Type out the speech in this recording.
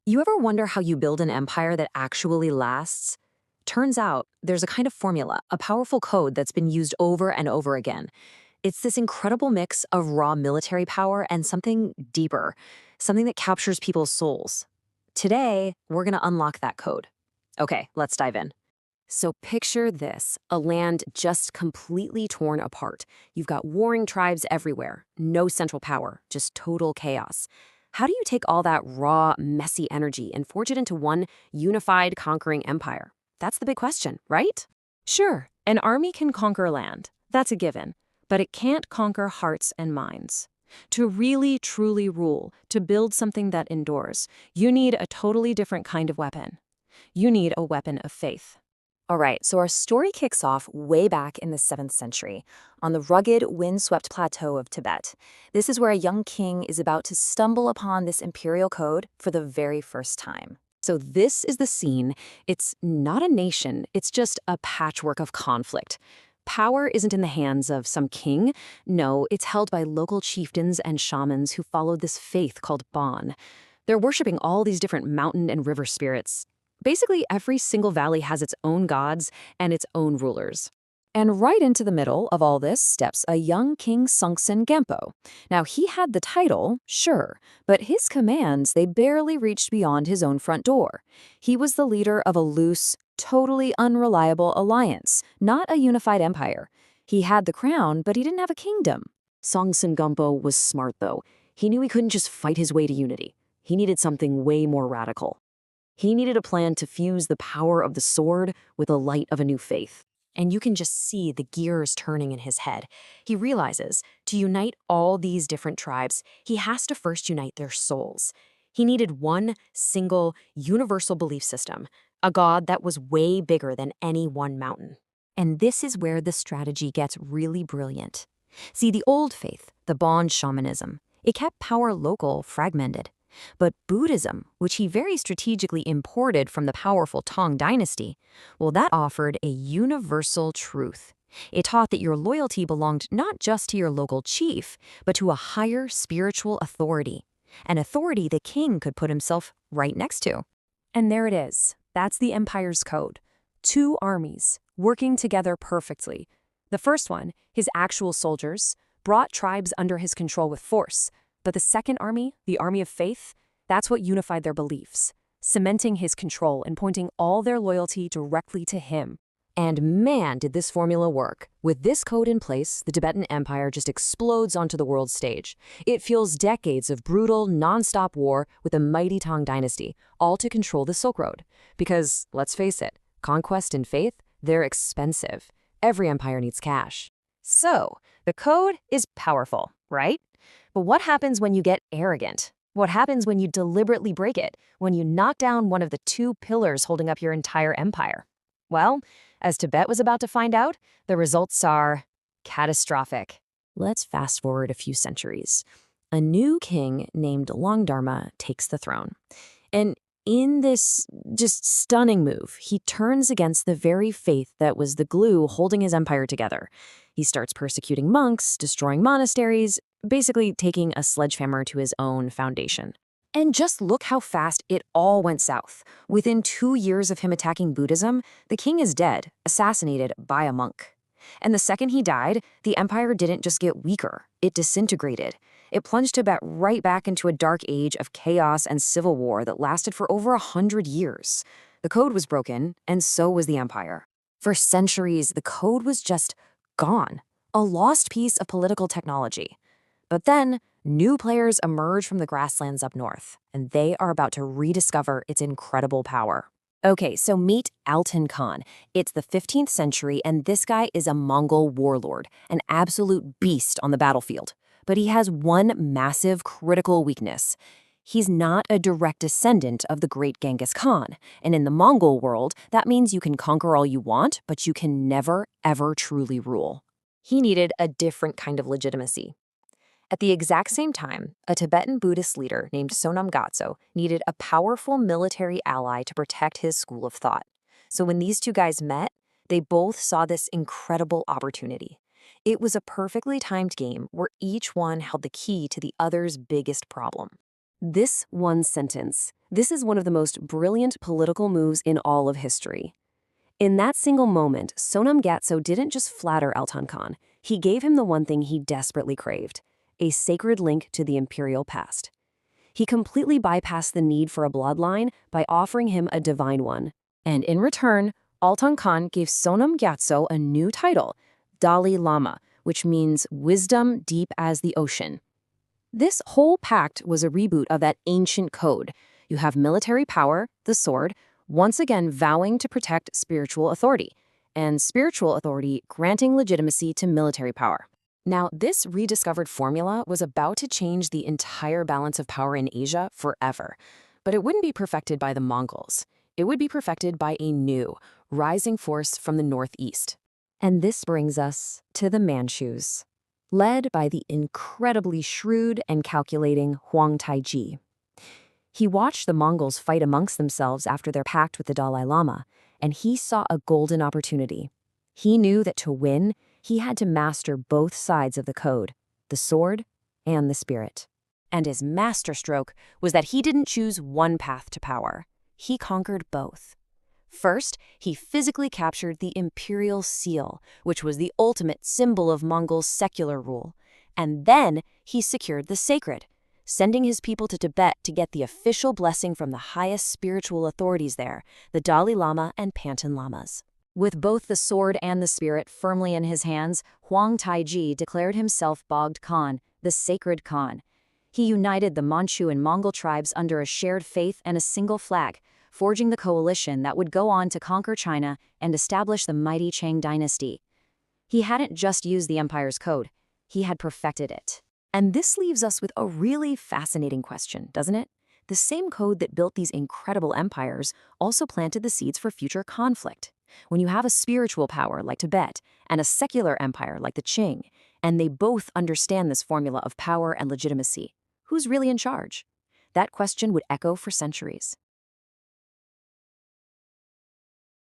You ever wonder how you build an empire that actually lasts? Turns out there's a kind of formula, a powerful code that's been used over and over again. It's this incredible mix of raw military power and something deeper, something that captures people's souls. Today, we're going to unlock that code. Okay, let's dive in. So picture this, a land just completely torn apart. You've got warring tribes everywhere, no central power, just total chaos. How do you take all that raw, messy energy and forge it into one unified, conquering empire? That's the big question, right? Sure, an army can conquer land. That's a given. But it can't conquer hearts and minds. To really, truly rule, to build something that endures, you need a totally different kind of weapon. You need a weapon of faith. All right, so our story kicks off way back in the 7th century, on the rugged, windswept plateau of Tibet. This is where a young king is about to stumble upon this imperial code for the very first time. So this is the scene. It's not a nation, it's just a patchwork of conflict. Power isn't in the hands of some king. No, it's held by local chieftains and shamans who followed this faith called Bon. They're worshiping all these different mountain and river spirits. Basically, every single valley has its own gods and its own rulers. And right into the middle of all this steps a young King Sungtsen Gampo. Now, he had the title, sure, but his commands, they barely reached beyond his own front door. He was the leader of a loose, totally unreliable alliance, not a unified empire. He had the crown, but he didn't have a kingdom. Songtsen Gampo was smart, though. He knew he couldn't just fight his way to unity. He needed something way more radical. He needed a plan to fuse the power of the sword with the light of a new faith. And you can just see the gears turning in his head. He realizes to unite all these different tribes, he has to first unite their souls. He needed one single, universal belief system, a god that was way bigger than any one mountain. And this is where the strategy gets really brilliant. See, the old faith, the Bon shamanism, it kept power local, fragmented. But Buddhism, which he very strategically imported from the powerful Tang dynasty, well, that offered a universal truth. It taught that your loyalty belonged not just to your local chief, but to a higher spiritual authority, an authority the king could put himself right next to. And there it is. That's the empire's code. Two armies, working together perfectly. The first one, his actual soldiers, brought tribes under his control with force. But the second army, the army of faith, that's what unified their beliefs, cementing his control and pointing all their loyalty directly to him. And man, did this formula work. With this code in place, the Tibetan Empire just explodes onto the world stage. It fuels decades of brutal, non-stop war with the mighty Tang dynasty, all to control the Silk Road. Because, let's face it, conquest and faith, they're expensive. Every empire needs cash. So, the code is powerful, right? But what happens when you get arrogant? What happens when you deliberately break it? When you knock down one of the two pillars holding up your entire empire? Well, as Tibet was about to find out, the results are catastrophic. Let's fast forward a few centuries. A new king named Longdharma takes the throne. And in this just stunning move, he turns against the very faith that was the glue holding his empire together. He starts persecuting monks, destroying monasteries, basically taking a sledgehammer to his own foundation. And just look how fast it all went south. Within 2 years of him attacking Buddhism, the king is dead, assassinated by a monk. And the second he died, the empire didn't just get weaker, it disintegrated. It plunged Tibet right back into a dark age of chaos and civil war that lasted for over 100 years. The code was broken, and so was the empire. For centuries, the code was just gone, a lost piece of political technology. But then, new players emerge from the grasslands up north, and they are about to rediscover its incredible power. Okay, so meet Altan Khan. It's the 15th century, and this guy is a Mongol warlord, an absolute beast on the battlefield. But he has one massive critical weakness. He's not a direct descendant of the great Genghis Khan, and in the Mongol world, that means you can conquer all you want, but you can never, ever truly rule. He needed a different kind of legitimacy. At the exact same time, a Tibetan Buddhist leader named Sonam Gyatso needed a powerful military ally to protect his school of thought. So when these two guys met, they both saw this incredible opportunity. It was a perfectly timed game where each one held the key to the other's biggest problem. This one sentence. This is one of the most brilliant political moves in all of history. In that single moment, Sonam Gyatso didn't just flatter Altan Khan. He gave him the one thing he desperately craved, a sacred link to the imperial past. He completely bypassed the need for a bloodline by offering him a divine one. And in return, Altan Khan gave Sonam Gyatso a new title, Dalai Lama, which means wisdom deep as the ocean. This whole pact was a reboot of that ancient code. You have military power, the sword, once again vowing to protect spiritual authority, and spiritual authority granting legitimacy to military power. Now, this rediscovered formula was about to change the entire balance of power in Asia forever. But it wouldn't be perfected by the Mongols. It would be perfected by a new, rising force from the northeast. And this brings us to the Manchus, led by the incredibly shrewd and calculating Huang Taiji. He watched the Mongols fight amongst themselves after their pact with the Dalai Lama, and he saw a golden opportunity. He knew that to win, he had to master both sides of the code, the sword and the spirit. And his masterstroke was that he didn't choose one path to power. He conquered both. First, he physically captured the imperial seal, which was the ultimate symbol of Mongol secular rule. And then he secured the sacred, sending his people to Tibet to get the official blessing from the highest spiritual authorities there, the Dalai Lama and Panten Lamas. With both the sword and the spirit firmly in his hands, Huang Taiji declared himself Bogd Khan, the sacred Khan. He united the Manchu and Mongol tribes under a shared faith and a single flag, forging the coalition that would go on to conquer China and establish the mighty Qing dynasty. He hadn't just used the empire's code, he had perfected it. And this leaves us with a really fascinating question, doesn't it? The same code that built these incredible empires also planted the seeds for future conflict. When you have a spiritual power like Tibet and a secular empire like the Qing, and they both understand this formula of power and legitimacy, who's really in charge? That question would echo for centuries.